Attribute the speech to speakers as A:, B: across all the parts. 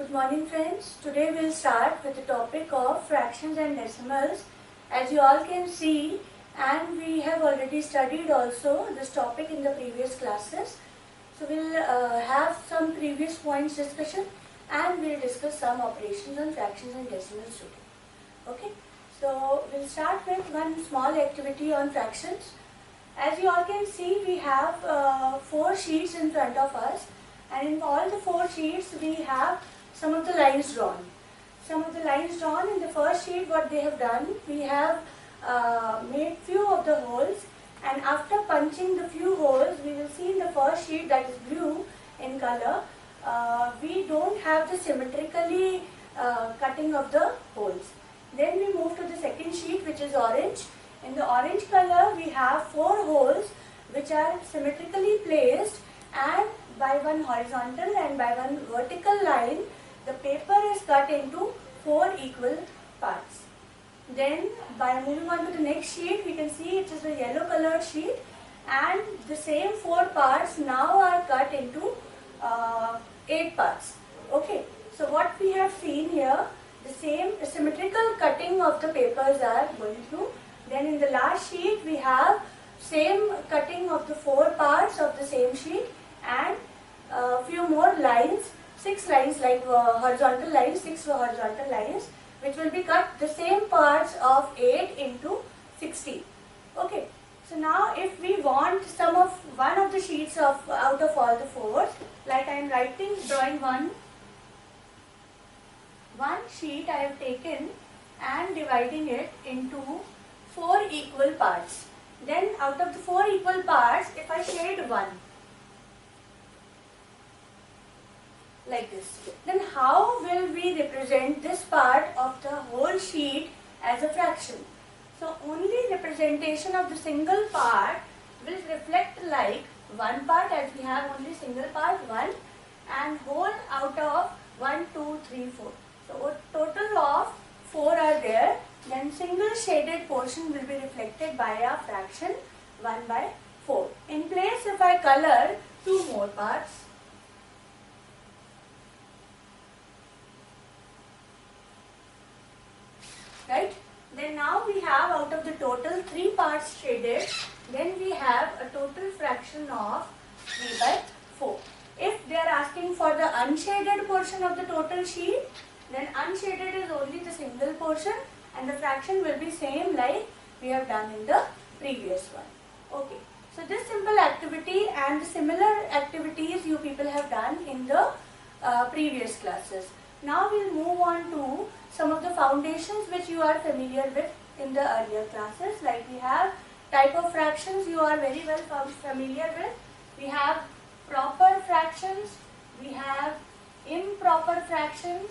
A: Good morning friends. Today we'll start with the topic of fractions and decimals. As you all can see, and we have already studied also this topic in the previous classes. So we'll have some previous points discussion and we'll discuss some operations on fractions and decimals today. Okay. So we'll start with one small activity on fractions. As you all can see, we have 4 sheets in front of us, and in all the 4 sheets we have some of the lines drawn. Some of the lines drawn in the first sheet, what they have done, we have made few of the holes, and after punching the few holes, we will see in the first sheet, that is blue in color, we don't have the symmetrically cutting of the holes. Then we move to the second sheet, which is orange. In the orange color, we have 4 holes which are symmetrically placed, and by one horizontal and by one vertical line, the paper is cut into 4 equal parts. Then by moving on to the next sheet, we can see it is a yellow colored sheet, and the same 4 parts now are cut into 8 parts. Okay, so what we have seen here, the same symmetrical cutting of the papers are going through. Then in the last sheet, we have same cutting of the 4 parts of the same sheet, and few more lines, 6 lines, like horizontal lines, 6 horizontal lines, which will be cut the same parts of 8 into 16. Okay, so now if we want some of one of the sheets of out of all the 4, like I am drawing one sheet I have taken and dividing it into 4 equal parts. Then out of the 4 equal parts, if I shade one like this, then how will we represent this part of the whole sheet as a fraction? So only representation of the single part will reflect like one part, as we have only single part 1, and whole out of 1, 2, 3, 4. So a total of 4 are there. Then single shaded portion will be reflected by a fraction 1 by 4. In place, if I color 2 more parts, right? Then now we have out of the total 3 parts shaded, then we have a total fraction of 3 by 4. If they are asking for the unshaded portion of the total sheet, then unshaded is only the single portion, and the fraction will be same like we have done in the previous one. Okay, so this simple activity and similar activities you people have done in the previous classes. Now we'll move on to some of the foundations which you are familiar with in the earlier classes. Like we have type of fractions you are very well familiar with. We have proper fractions, we have improper fractions,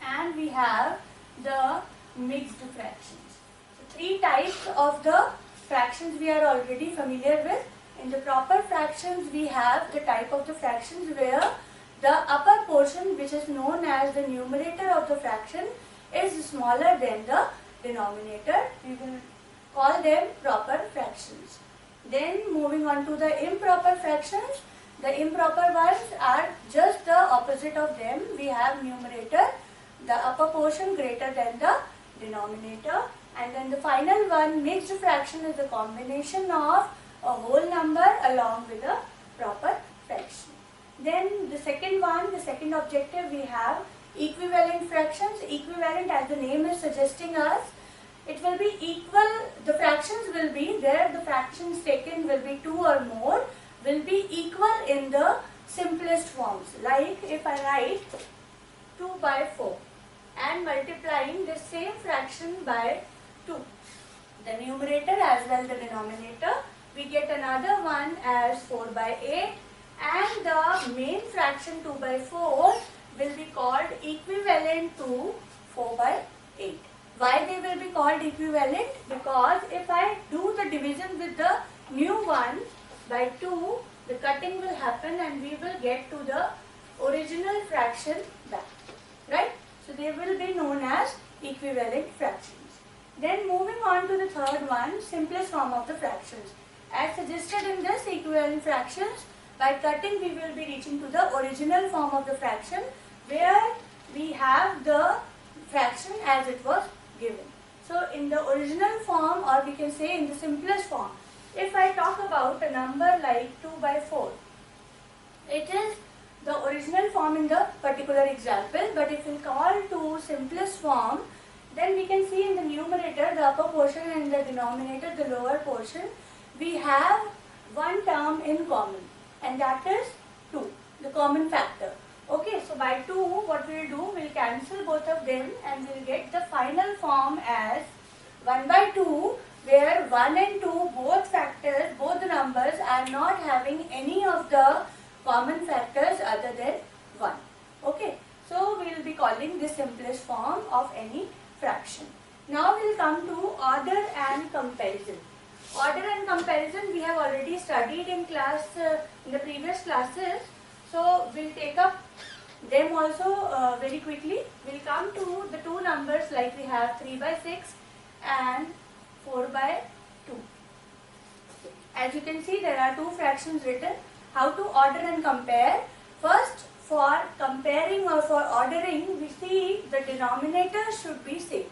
A: and we have the mixed fractions. So 3 types of the fractions we are already familiar with. In the proper fractions, we have the type of the fractions where the upper portion, which is known as the numerator of the fraction, is smaller than the denominator. We will call them proper fractions. Then moving on to the improper fractions, the improper ones are just the opposite of them. We have numerator, the upper portion greater than the denominator, and then the final one, mixed fraction, is a combination of a whole number along with a proper fraction. Then the second one, the second objective, we have equivalent fractions. Equivalent, as the name is suggesting us, it will be equal, the fractions will be there, the fractions taken will be 2 or more, will be equal in the simplest forms. Like if I write 2 by 4 and multiplying the same fraction by 2, the numerator as well the denominator, we get another one as 4 by 8, and the main fraction 2 by 4 will be called equivalent to 4 by 8. Why they will be called equivalent? Because if I do the division with the new one by 2, the cutting will happen and we will get to the original fraction back, right? So they will be known as equivalent fractions. Then moving on to the third one, simplest form of the fractions. As suggested in this equivalent fractions, By cutting, we will be reaching to the original form of the fraction where we have the fraction as it was given. So in the original form, or we can say in the simplest form, if I talk about a number like 2 by 4, it is the original form in the particular example, but if we call to simplest form, then we can see in the numerator, the upper portion, and the denominator, the lower portion, we have one term in common, and that is 2, the common factor. Okay, so by 2, what we will do, we will cancel both of them and we will get the final form as 1 by 2, where 1 and 2, both factors, both the numbers are not having any of the common factors other than 1. Okay, so we will be calling this simplest form of any fraction. Now we will come to order and comparison. Order and comparison we have already studied in class, in the previous classes. So we will take up them also very quickly. We will come to the two numbers like we have 3 by 6 and 4 by 2. As you can see, there are two fractions written. How to order and compare? First, for comparing or for ordering, we see the denominators should be same.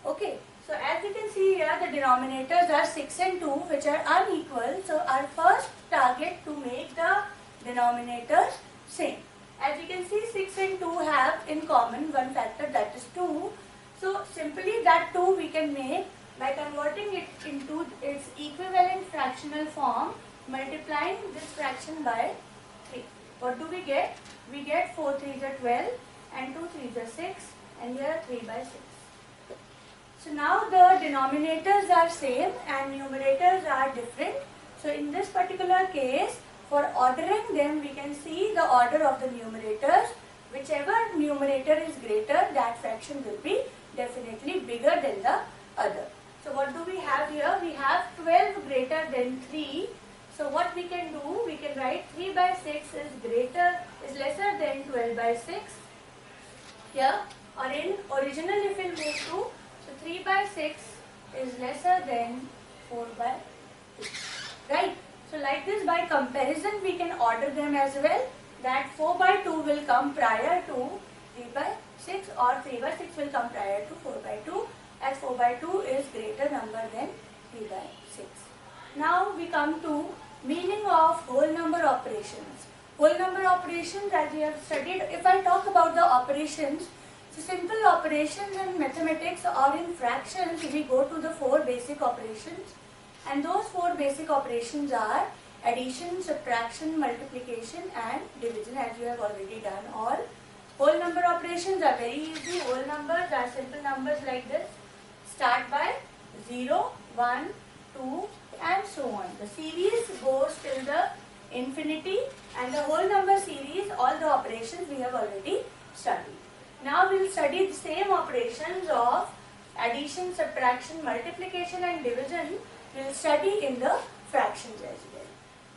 A: Okay, so as you can see here, the denominators are 6 and 2, which are unequal. So our first target to make the denominators same. As you can see, 6 and 2 have in common one factor, that is 2. So simply that 2 we can make by converting it into its equivalent fractional form, multiplying this fraction by 3. What do we get? We get 4 3s are 12 and 2 3s are 6, and here 3 by 6. So now the denominators are same and numerators are different. So in this particular case, for ordering them, we can see the order of the numerators. Whichever numerator is greater, that fraction will be definitely bigger than the other. So what do we have here? We have 12 greater than 3. So what we can do, we can write 3 by 6 is lesser than 12 by 6 here, or in original if we move to, so 3 by 6 is lesser than 4 by 2, right? So like this, by comparison we can order them as well, that 4 by 2 will come prior to 3 by 6 or 3 by 6 will come prior to 4 by 2, as 4 by 2 is greater number than 3 by 6. Now we come to meaning of whole number operations. Whole number operations, as we have studied, if I talk about the operations, so simple operations in mathematics or in fractions, we go to the 4 basic operations, and those 4 basic operations are addition, subtraction, multiplication and division, as you have already done all. Whole number operations are very easy. Whole numbers are simple numbers like this. Start by 0, 1, 2 and so on. The series goes till the infinity, and the whole number series, all the operations we have already studied. Now we will study the same operations of addition, subtraction, multiplication and division. We will study in the fractions as well.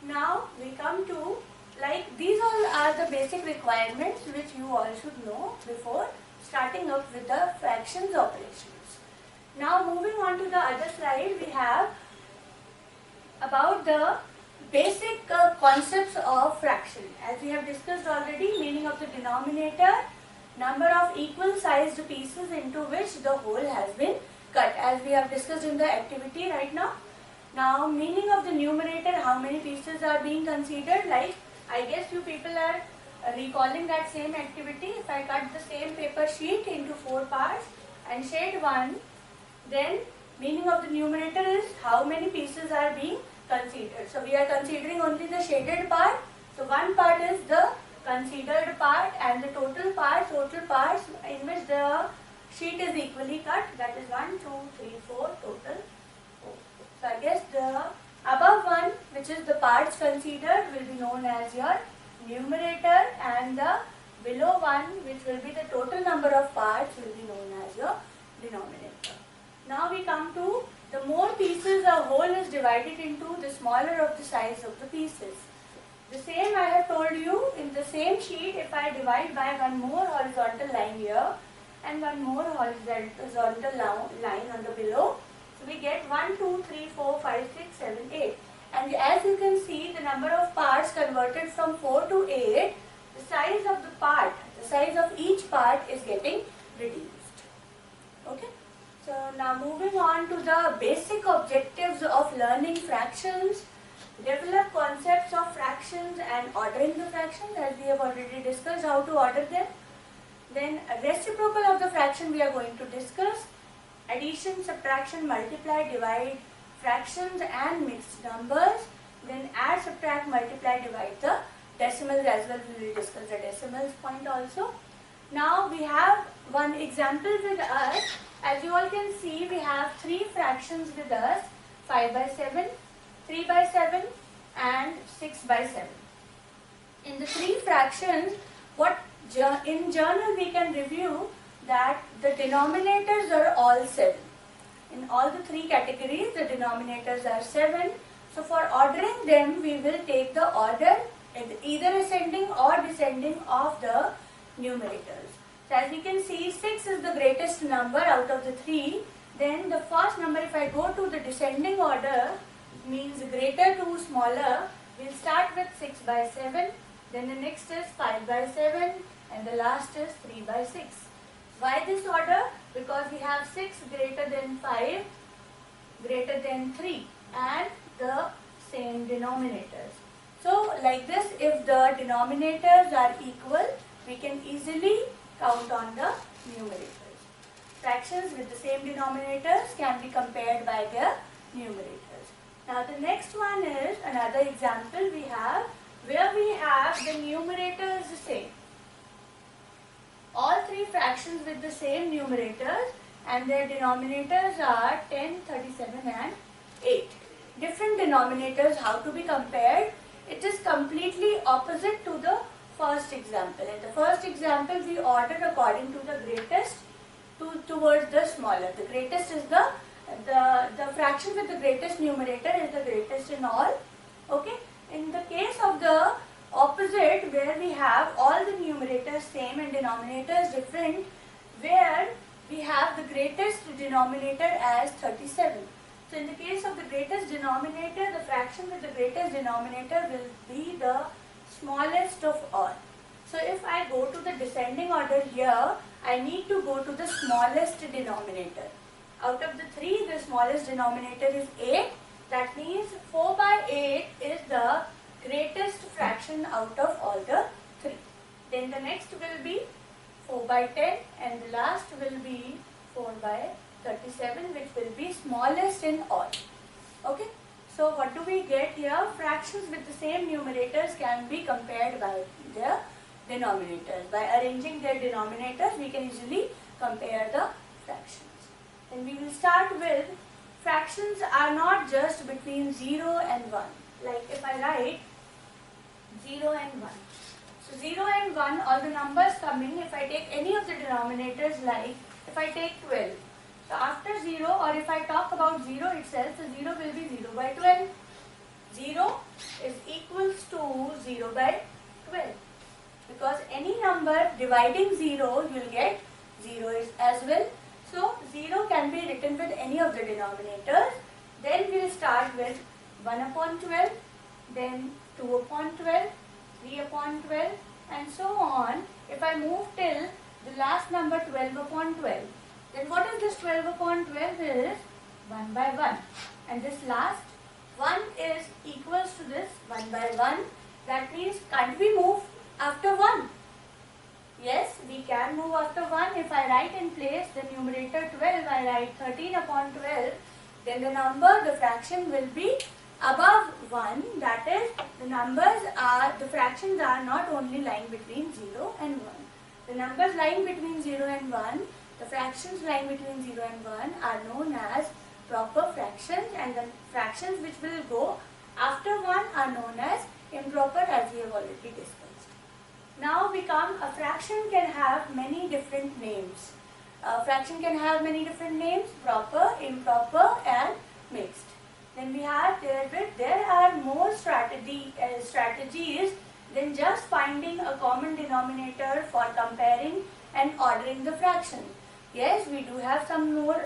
A: Now we come to, like, these all are the basic requirements which you all should know before starting up with the fractions operations. Now moving on to the other slide, we have about the basic concepts of fraction. As we have discussed already, meaning of the denominator, number of equal sized pieces into which the whole has been cut, as we have discussed in the activity right now. Now meaning of the numerator, how many pieces are being considered, like I guess you people are recalling that same activity. If I cut the same paper sheet into 4 parts and shade one, then meaning of the numerator is how many pieces are being considered. So we are considering only the shaded part. So one part is the considered part, and the total parts in which the sheet is equally cut, that is 1, 2, 3, 4, total 4. So I guess the above one, which is the parts considered, will be known as your numerator, and the below one, which will be the total number of parts, will be known as your denominator. Now we come to the more pieces a whole is divided into, the smaller of the size of the pieces. The same I have told you in the same sheet. If I divide by one more horizontal line here and one more horizontal line on the below, so we get 1, 2, 3, 4, 5, 6, 7, 8. and as you can see, the number of parts converted from 4 to 8, the size of the part, the size of each part is getting reduced. Okay. So now moving on to the basic objectives of learning fractions. Develop concepts of fractions and ordering the fractions, as we have already discussed how to order them. Then reciprocal of the fraction we are going to discuss. Addition, subtraction, multiply, divide, fractions and mixed numbers. Then add, subtract, multiply, divide the decimals as well. We will discuss the decimals point also. Now we have one example with us. As you all can see, we have three fractions with us: 5 by 7, 3 by 7 and 6 by 7. In the three fractions, in journal we can review that the denominators are all 7. In all the three categories, the denominators are 7. So for ordering them, we will take the order either ascending or descending of the numerators. So as we can see, 6 is the greatest number out of the three. Then the first number, if I go to the descending order, means greater to smaller, we'll start with 6 by 7. Then the next is 5 by 7 and the last is 3 by 6. Why this order? Because we have 6 greater than 5, greater than 3 and the same denominators. So like this, if the denominators are equal, we can easily count on the numerators. Fractions with the same denominators can be compared by their numerators. Now the next one is another example we have where we have the numerators same. All three fractions with the same numerators and their denominators are 10, 37 and 8. Different denominators, how to be compared? It is completely opposite to the first example. In the first example, we ordered according to the greatest towards the smaller. The greatest is the fraction with the greatest numerator is the greatest in all. Okay. In the case of the opposite, where we have all the numerators same and denominators different, where we have the greatest denominator as 37. So in the case of the greatest denominator, the fraction with the greatest denominator will be the smallest of all. So if I go to the descending order here, I need to go to the smallest denominator. Out of the three, the smallest denominator is 8. That means 4 by 8 is the greatest fraction out of all the three. Then the next will be 4 by 10 and the last will be 4 by 37, which will be smallest in all. Okay. So what do we get here? Fractions with the same numerators can be compared by their denominators. By arranging their denominators, we can easily compare the fractions. Then we will start with fractions are not just between 0 and 1. Like if I write 0 and 1. So 0 and 1, all the numbers coming, if I take any of the denominators, like if I take 12. So after 0, or if I talk about 0 itself, so 0 will be 0 by 12. 0 is equals to 0 by 12. Because any number dividing 0, you will get 0 as well. So 0 can be written with any of the denominators. Then we will start with 1 upon 12, then 2 upon 12, 3 upon 12 and so on. If I move till the last number 12 upon 12, then what is this 12 upon 12 is 1 by 1. And this last 1 is equals to this 1 by 1. That means can't we move after 1? Yes, we can move after 1. If I write in place the numerator 12, I write 13 upon 12, then the number, the fraction will be above 1. That is, the fractions are not only lying between 0 and 1. The numbers lying between 0 and 1, the fractions lying between 0 and 1 are known as proper fractions, and the fractions which will go after 1 are known as improper, as we have already discussed. Now a fraction can have many different names. A fraction can have many different names: proper, improper and mixed. Then we have there are more strategies than just finding a common denominator for comparing and ordering the fraction. Yes, we do have some more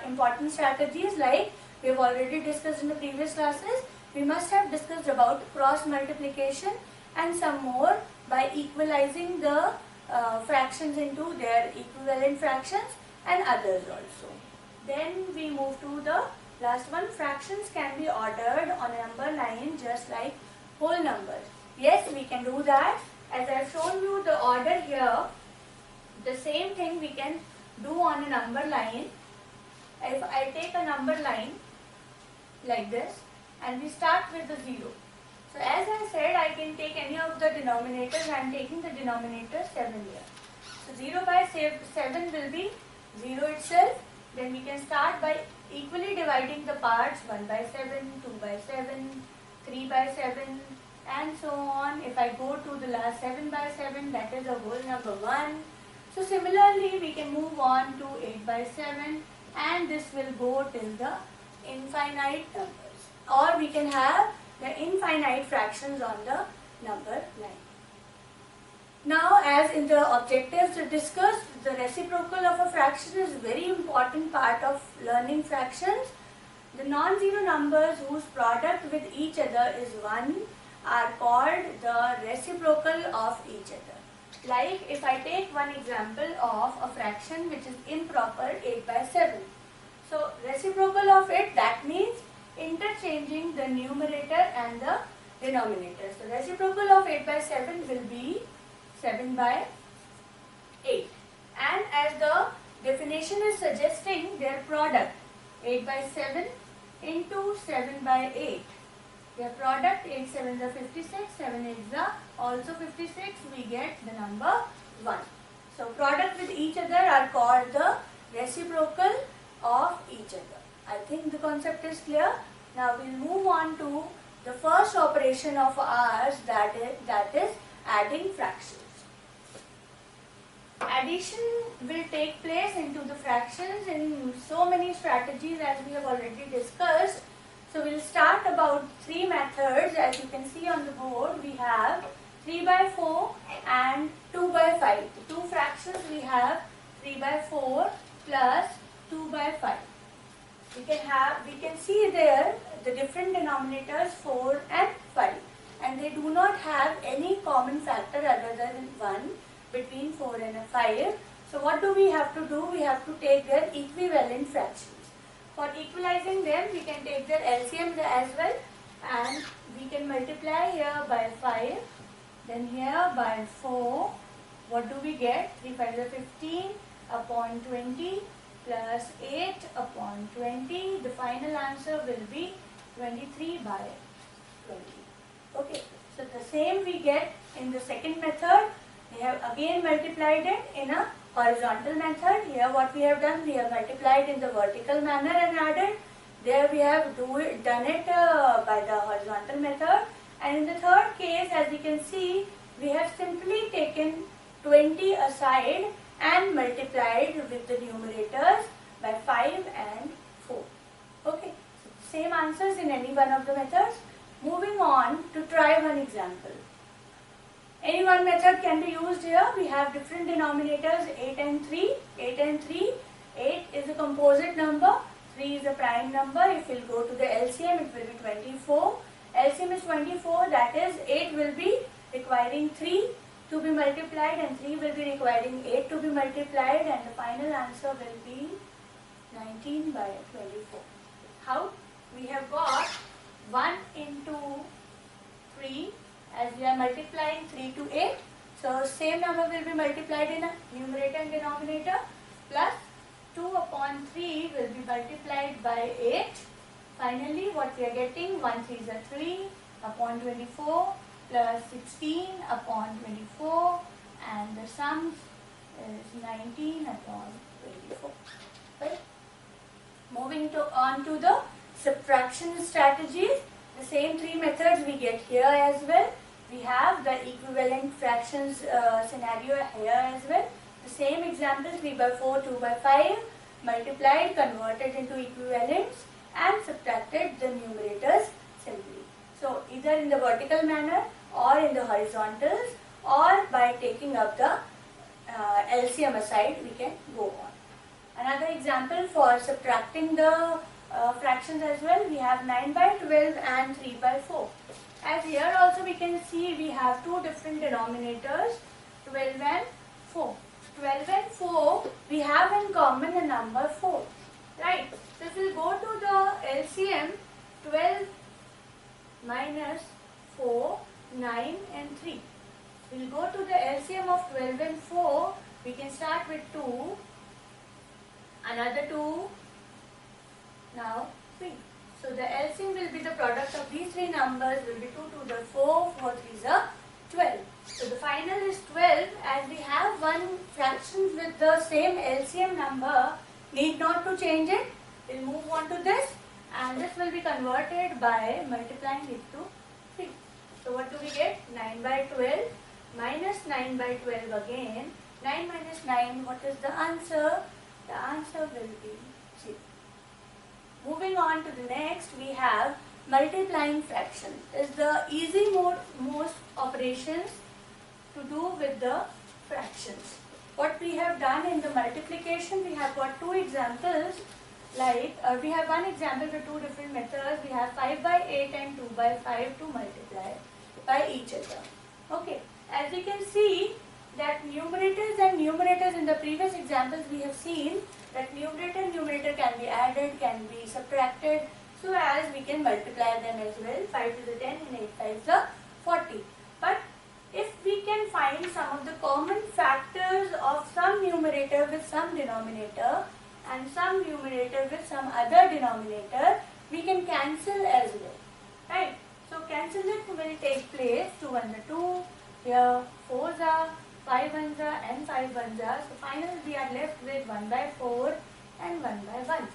A: important strategies, like we have already discussed in the previous classes. we must have discussed about cross multiplication and some more by equalizing the fractions into their equivalent fractions and others also. Then we move to the last one. Fractions can be ordered on a number line just like whole numbers. Yes, we can do that. As I have shown you the order here, the same thing we can do on a number line. If I take a number line like this and we start with the 0. So as I said, I can take any of the denominators. I am taking the denominator 7 here. So 0 by 7 will be 0 itself. Then we can start by equally dividing the parts 1 by 7, 2 by 7, 3 by 7 and so on. If I go to the last 7 by 7, that is a whole number 1. So similarly, we can move on to 8 by 7 and this will go till the infinite numbers. Or we can have the infinite fractions on the number line. Now, as in the objectives discussed, the reciprocal of a fraction is a very important part of learning fractions. The non-zero numbers whose product with each other is 1 are called the reciprocal of each other. Like if I take one example of a fraction which is improper, 8 by 7. So reciprocal of it, that means interchanging the numerator and the denominator. So reciprocal of 8 by 7 will be 7 by 8. And as the definition is suggesting, their product 8 by 7 into 7 by 8. Their product 8 7s are 56, 7 8s are also 56, we get the number 1. So product with each other are called the reciprocal of each other. I think the concept is clear. Now we will move on to the first operation of ours, that is adding fractions. Addition will take place into the fractions in so many strategies as we have already discussed. So we will start about 3 methods. As you can see on the board, we have 3 by 4 and 2 by 5. The two fractions we have 3 by 4 plus 2 by 5. We can see there the different denominators 4 and 5, and they do not have any common factor other than 1 between 4 and 5. So what do we have to do? We have to take their equivalent fractions. For equalizing them, we can take their LCM as well, and we can multiply here by 5, then here by 4. What do we get? 3 5 is 15 upon 20 plus 8 upon 20. The final answer will be 23 by 20. Okay, so the same we get in the second method. We have again multiplied it in a horizontal method. Here what we have done, we have multiplied in the vertical manner and added. There we have done it by the horizontal method. And in the third case, as you can see, we have simply taken 20 aside and multiplied with the numerators by 5 and 4. Okay, so same answers in any one of the methods. Moving on to try one example. Any one method can be used here. We have different denominators 8 and 3. 8 and 3. 8 is a composite number. 3 is a prime number. If we will go to the LCM, it will be 24. LCM is 24. That is 8 will be requiring 3 to be multiplied and 3 will be requiring 8 to be multiplied, and the final answer will be 19 by 24. How? We have got 1 into 3. As we are multiplying 3 to 8, so same number will be multiplied in a numerator and denominator, plus 2 upon 3 will be multiplied by 8. Finally, what we are getting, 1 3 is 3 upon 24 plus 16 upon 24, and the sum is 19 upon 24. Right? Moving on to the subtraction strategies. The same 3 methods we get here as well. We have the equivalent fractions scenario here as well. The same example, 3 by 4, 2 by 5, multiplied, converted into equivalents and subtracted the numerators simply. So either in the vertical manner or in the horizontals, or by taking up the LCM aside, we can go on. Another example for subtracting the fractions as well. We have 9 by 12 and 3 by 4. As here also we can see we have two different denominators, 12 and 4. 12 and 4 we have in common a number 4, right? So if we go to the LCM, 12 minus 4, 9 and 3. We'll go to the LCM of 12 and 4. We can start with 2, another 2, now 3. So the LCM will be the product of these three numbers will be 2 to the 4, 4 3 is a 12. So the final is 12. As we have one fraction with the same LCM number, need not to change it. We'll move on to this, and this will be converted by multiplying it to 3. So what do we get? 9 by 12 minus 9 by 12 again. 9 minus 9, what is the answer? The answer will be 0. Moving on to the next, we have multiplying fraction. Is the easy most operations to do with the fractions. What we have done in the multiplication, we have got two examples. Like we have one example with two different methods. We have 5 by 8 and 2 by 5 to multiply by each other. Okay, as you can see that numerators and numerators in the previous examples we have seen that numerator and numerator can be added, can be subtracted, so as we can multiply them as well. 5 to the 10 and 8 5 the 40. But if we can find some of the common factors of some numerator with some denominator and some numerator with some other denominator, we can cancel as well, right? So cancel it will take place. 2 1 2, here 4 5 1 and 5 1. So finally we are left with 1 by 4 and 1 by 1.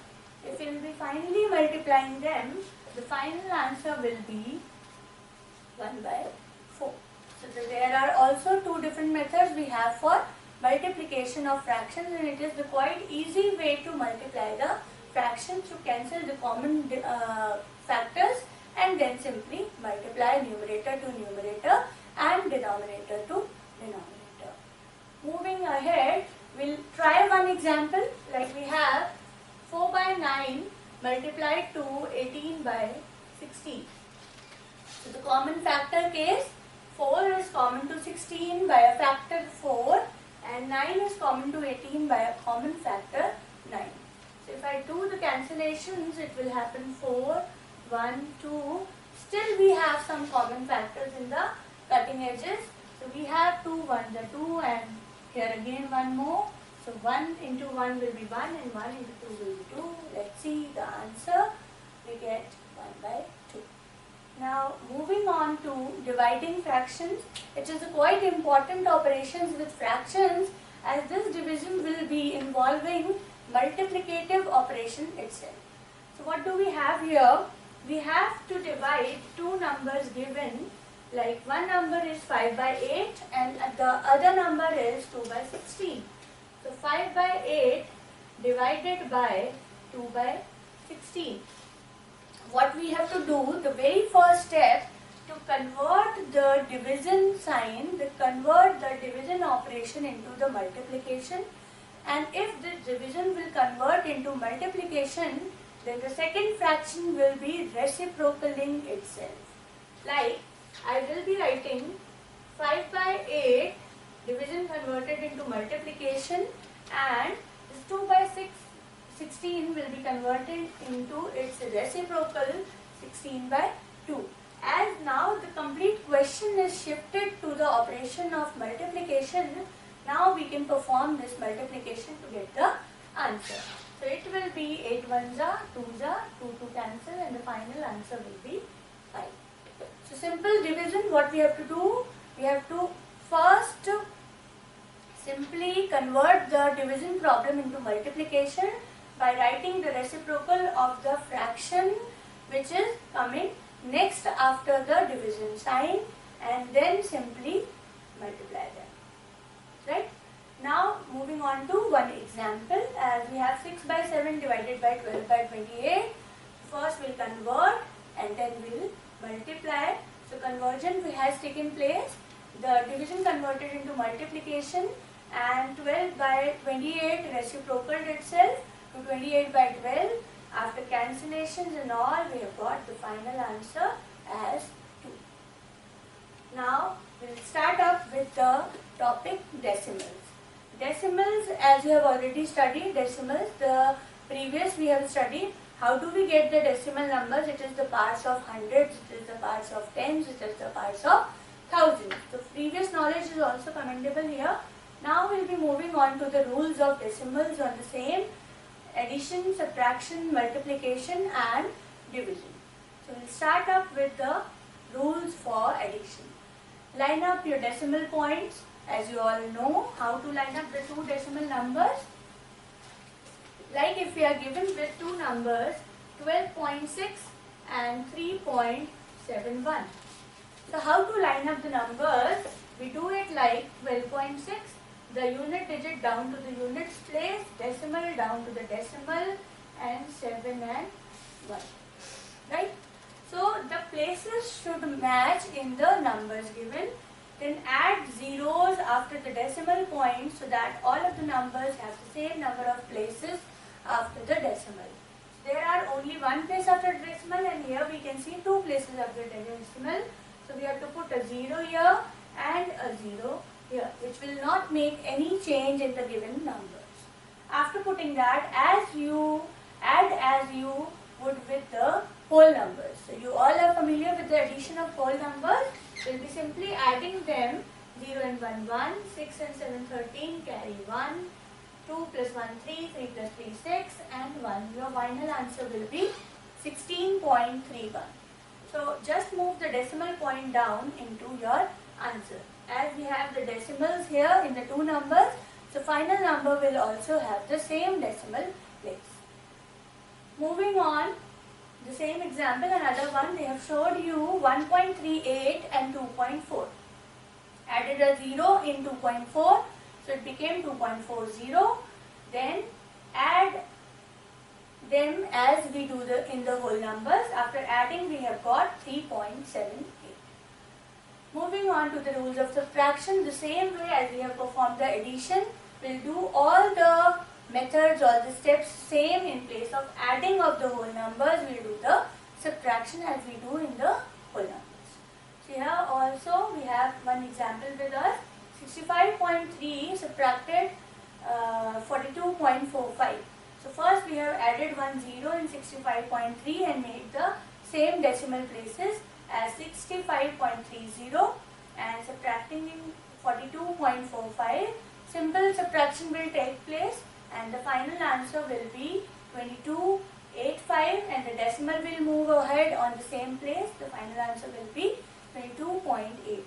A: If we will be finally multiplying them, the final answer will be 1 by 4. So there are also two different methods we have for multiplication of fractions, and it is the quite easy way to multiply the fractions to cancel the common factors and then simply multiply numerator to numerator and denominator to denominator. Moving ahead, we'll try one example. Like we have 4 by 9 multiplied to 18 by 16. So the common factor case, 4 is common to 16 by a factor 4 and 9 is common to 18 by a common factor 9. So if I do the cancellations, it will happen 4, 1, 2. Still we have some common factors in the cutting edges. So we have 2 1s are 2 and here again one more. So 1 into 1 will be 1 and 1 into 2 will be 2. Let's see the answer. We get 1 by 2. Now moving on to dividing fractions. It is a quite important operations with fractions, as this division will be involving multiplicative operation itself. So what do we have here? We have to divide two numbers given, like one number is 5 by 8 and the other number is 2 by 16. So 5 by 8 divided by 2 by 16. What we have to do, the very first step, to convert the division sign, to convert the division operation into the multiplication, and if the division will convert into multiplication, then the second fraction will be reciprocaling itself. Like I will be writing 5 by 8 division converted into multiplication, and this 2 by 16 will be converted into its reciprocal 16 by 2. As now the complete question is shifted to the operation of multiplication, now we can perform this multiplication to get the answer. So it will be 8 1s are 2s are 2 to cancel, and the final answer will be 5. So simple division, what we have to do, we have to first simply convert the division problem into multiplication by writing the reciprocal of the fraction which is coming next after the division sign, and then simply multiply them. Right? Now moving on to one example, as we have 6 by 7 divided by 12 by 28. First we'll convert and then we'll multiply. So conversion has taken place, the division converted into multiplication, and 12 by 28 reciprocaled itself to 28 by 12. After cancellations and all, we have got the final answer as 2. Now, we'll start up with the topic decimals. Decimals, as you have already studied decimals, the previous we have studied how do we get the decimal numbers. It is the parts of hundreds, it is the parts of tens, it is the parts of thousands. The previous knowledge is also commendable here. Now we'll be moving on to the rules of decimals on the same: addition, subtraction, multiplication and division. So we'll start up with the rules for addition. Line up your decimal points. As you all know how to line up the two decimal numbers. Like if we are given with two numbers 12.6 and 3.71. So how to line up the numbers? We do it like 12.6, the unit digit down to the units place, decimal down to the decimal, and 7 and 1. Right? So the places should match in the numbers given. Then add zeros after the decimal point so that all of the numbers have the same number of places after the decimal. There are only one place after the decimal, and here we can see two places after the decimal. So we have to put a 0 here and a 0 here, which will not make any change in the given numbers. After putting that, as you would with the whole numbers. So you all are familiar with the addition of whole numbers. We'll be simply adding them. 0 and 1, 1, 6 and 7, 13, carry 1, 2 plus 1, 3, 3 plus 3, 6 and 1. Your final answer will be 16.31. So just move the decimal point down into your answer. As we have the decimals here in the two numbers, so final number will also have the same decimal place. Moving on, the same example, another one, they have showed you 1.38 and 2.4. Added a 0 in 2.4, so it became 2.40. Then add them as we do in the whole numbers. After adding, we have got 3.78. Moving on to the rules of subtraction, the same way as we have performed the addition, we'll do all the methods, all the steps same. In place of adding of the whole numbers, we'll do the subtraction as we do in the whole numbers. So here also we have one example with us. 65.3 subtracted 42.45. So first we have added 1 0 in 65.3 and made the same decimal places as 65.30 and subtracting in 42.45. Simple subtraction will take place and the final answer will be 22.85 and the decimal will move ahead on the same place. The final answer will be 22.85.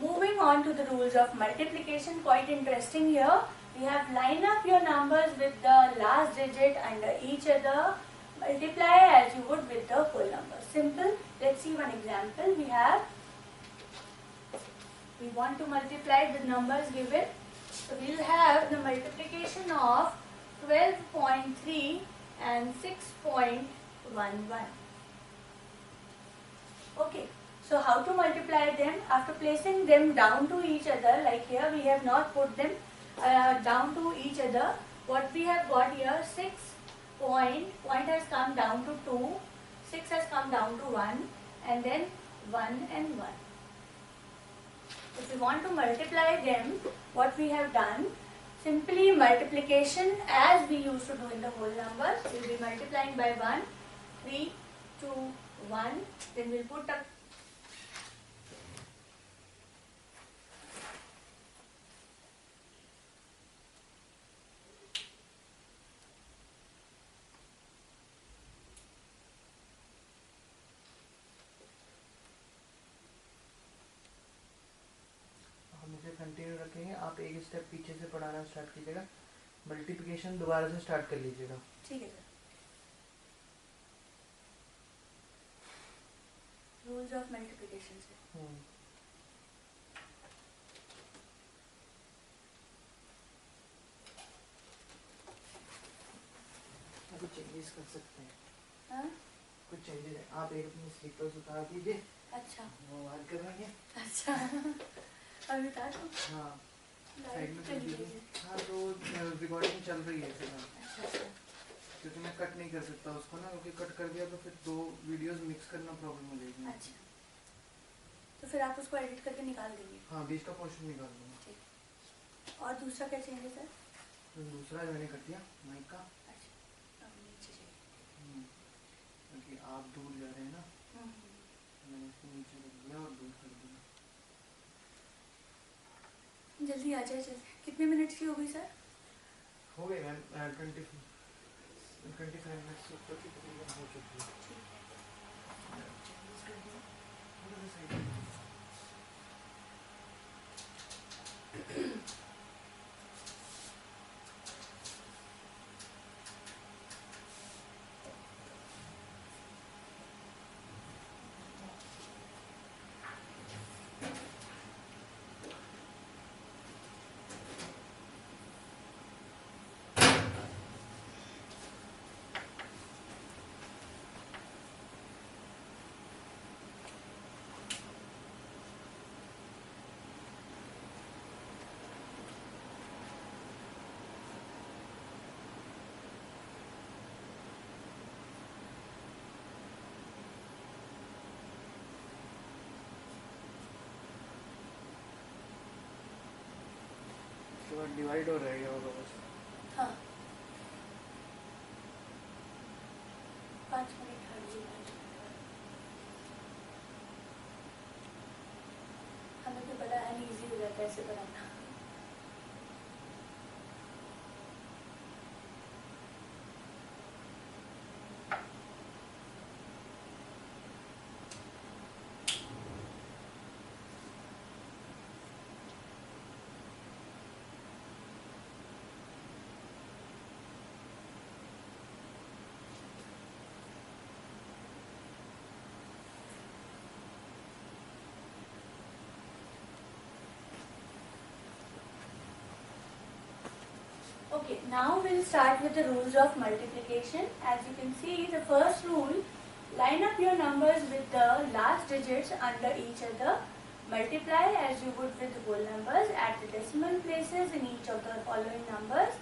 A: Moving on to the rules of multiplication, quite interesting here. We have line up your numbers with the last digit under each other. Multiply as you would with the whole number. Simple. Let's see one example. We want to multiply the numbers given. So we will have the multiplication of 12.3 and 6.11. Okay. So how to multiply them? After placing them down to each other, like here we have not put them down to each other. What we have got here, 6 point has come down to 2, 6 has come down to 1 and then 1 and 1. If we want to multiply them, what we have done, simply multiplication as we used to do in the whole numbers. We will be multiplying by 1, 3, 2, 1. Then we will put a
B: continue रखेंगे. आप एक step पीछे से पढ़ाना start कीजिएगा. Multiplication दोबारा से start कर लीजिएगा.
A: ठीक है सर. रूल्स ऑफ मल्टीप्लिकेशन से
B: कुछ चेंजेस कर सकते हैं.
A: हाँ?
B: कुछ चेंजेस है. आप एक अपनी स्लीपर्स उतार दीजिए.
A: अच्छा.
B: वो बात कर रहे हैं.
A: अच्छा. अभी उतार दो.
B: हाँ. साइड में कर दीजिए. हाँ तो रिकॉर्डिंग चल रही है. अच्छा. क्योंकि मैं कट नहीं कर सकता उसको ना, क्योंकि कट कर दिया तो फिर 2 वीडियोस मिक्स करना प्रॉब्लम हो जाएगी।
A: अच्छा, तो फिर आप उसको एडिट करके निकाल देंगे?
B: हाँ, बीच का पोर्शन निकाल दूंगा।
A: ठीक। और दूसरा क्या चाहिए सर?
B: तो दूसरा मैंने कर दिया माइक का।
A: अच्छा, अब नीचे चाहिए।
B: क्योंकि आप दूर जा रहे हैं ना, मैंने इसको नीचे कर दिया और दूर कर दिया।
A: जल्दी आ जाए जल्दी। कितने मिनट की हो गई सर?
B: हो गए मैम 25 मिनट्स ऊपर की तकरीबन हो चुकी है। डिवाइड हो रहेगा होगा बस।
A: हाँ, 5 मिनट हट जी, 5 मिनट। हमें तो बड़ा अनईजी हो जाता है ऐसे बनाना। Okay, now we'll start with the rules of multiplication. As you can see, the first rule, line up your numbers with the last digits under each other. Multiply as you would with whole numbers at the decimal places in each of the following numbers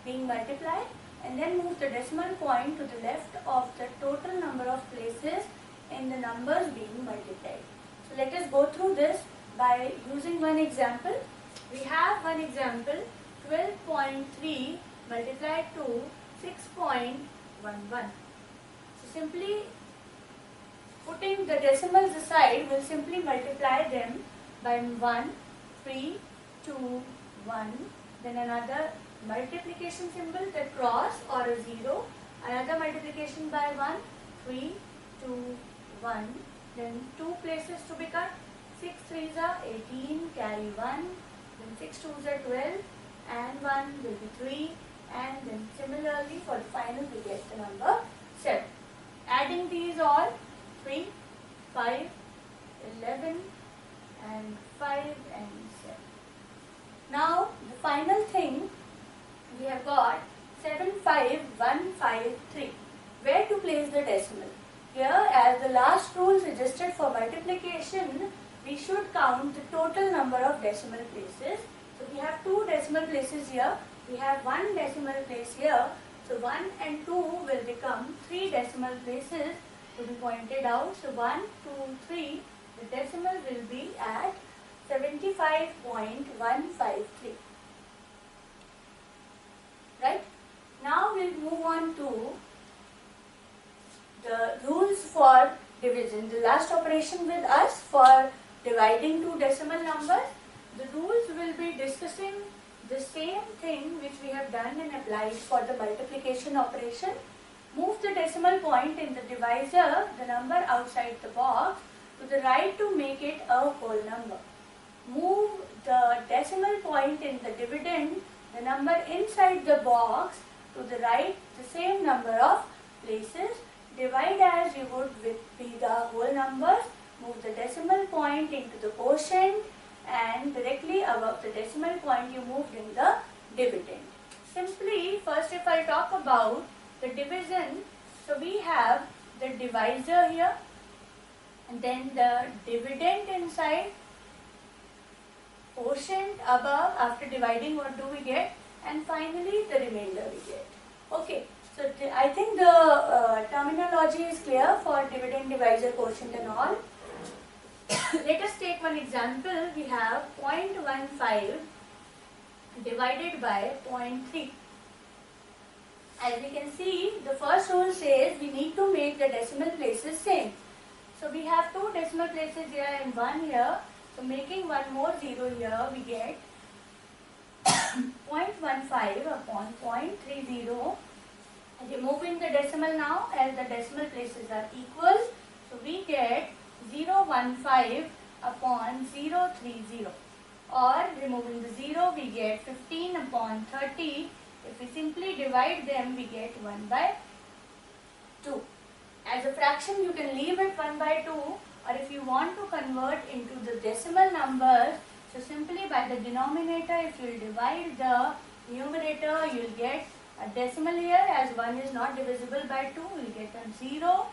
A: being multiplied, and then move the decimal point to the left of the total number of places in the numbers being multiplied. So let us go through this by using one example. We have one example, 12.3 multiplied to 6.11. So simply putting the decimals aside, we'll simply multiply them by 1, 3, 2, 1, then another multiplication symbol, the cross or a 0, another multiplication by 1, 3, 2, 1, then 2 places to be cut, 6 3s are 18, carry 1, then 6 2s are 12, and 1 will be 3, and then similarly for the final we get the number 7. Adding these all, 3, 5, 11, and 5 and 7. Now the final thing, we have got 75153. Where to place the decimal? Here, as the last rule suggested for multiplication, we should count the total number of decimal places. So we have 2 decimal places here, we have 1 decimal place here, so 1 and 2 will become 3 decimal places to be pointed out. So 1, 2, 3, the decimal will be at 75.153. Right? Now we'll move on to the rules for division. The last operation with us for dividing two decimal numbers. The rules will be discussing the same thing which we have done and applied for the multiplication operation. Move the decimal point in the divisor, the number outside the box, to the right to make it a whole number. Move the decimal point in the dividend, the number inside the box, to the right, the same number of places. Divide as you would with the whole numbers. Move the decimal point into the quotient, and directly above the decimal point you moved in the dividend. Simply, first if I talk about the division, so we have the divisor here, and then the dividend inside, quotient above. After dividing, what do we get? And finally the remainder we get. Okay, so So I think the terminology is clear for dividend, divisor, quotient and all. Let us take one example. We have 0.15 divided by 0.3. As we can see, the first rule says we need to make the decimal places same. So we have two decimal places here and one here. So making one more zero here, we get 0.15 upon 0.30. Removing the decimal now, as the decimal places are equal. So we get 0.15 upon 0.30. Or removing the 0, we get 15 upon 30. If we simply divide them, we get 1 by 2. As a fraction, you can leave it 1 by 2, or if you want to convert into the decimal numbers, so simply by the denominator, if you divide the numerator, you will get a decimal here. As 1 is not divisible by 2, you will get a 0,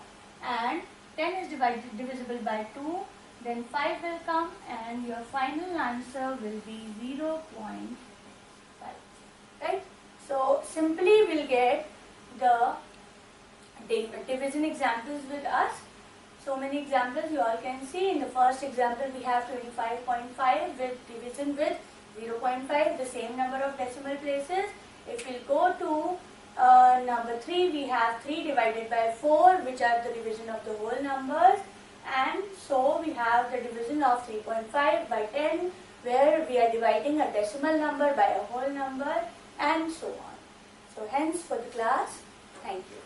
A: and 10 is divisible by 2, then 5 will come, and your final answer will be 0.5. Right? So simply we'll get the division examples with us. So many examples you all can see. In the first example we have 25.5 with division with 0.5, the same number of decimal places. If we'll go to number 3, we have 3 divided by 4, which are the division of the whole numbers. And so we have the division of 3.5 by 10, where we are dividing a decimal number by a whole number, and so on. So hence for the class, thank you.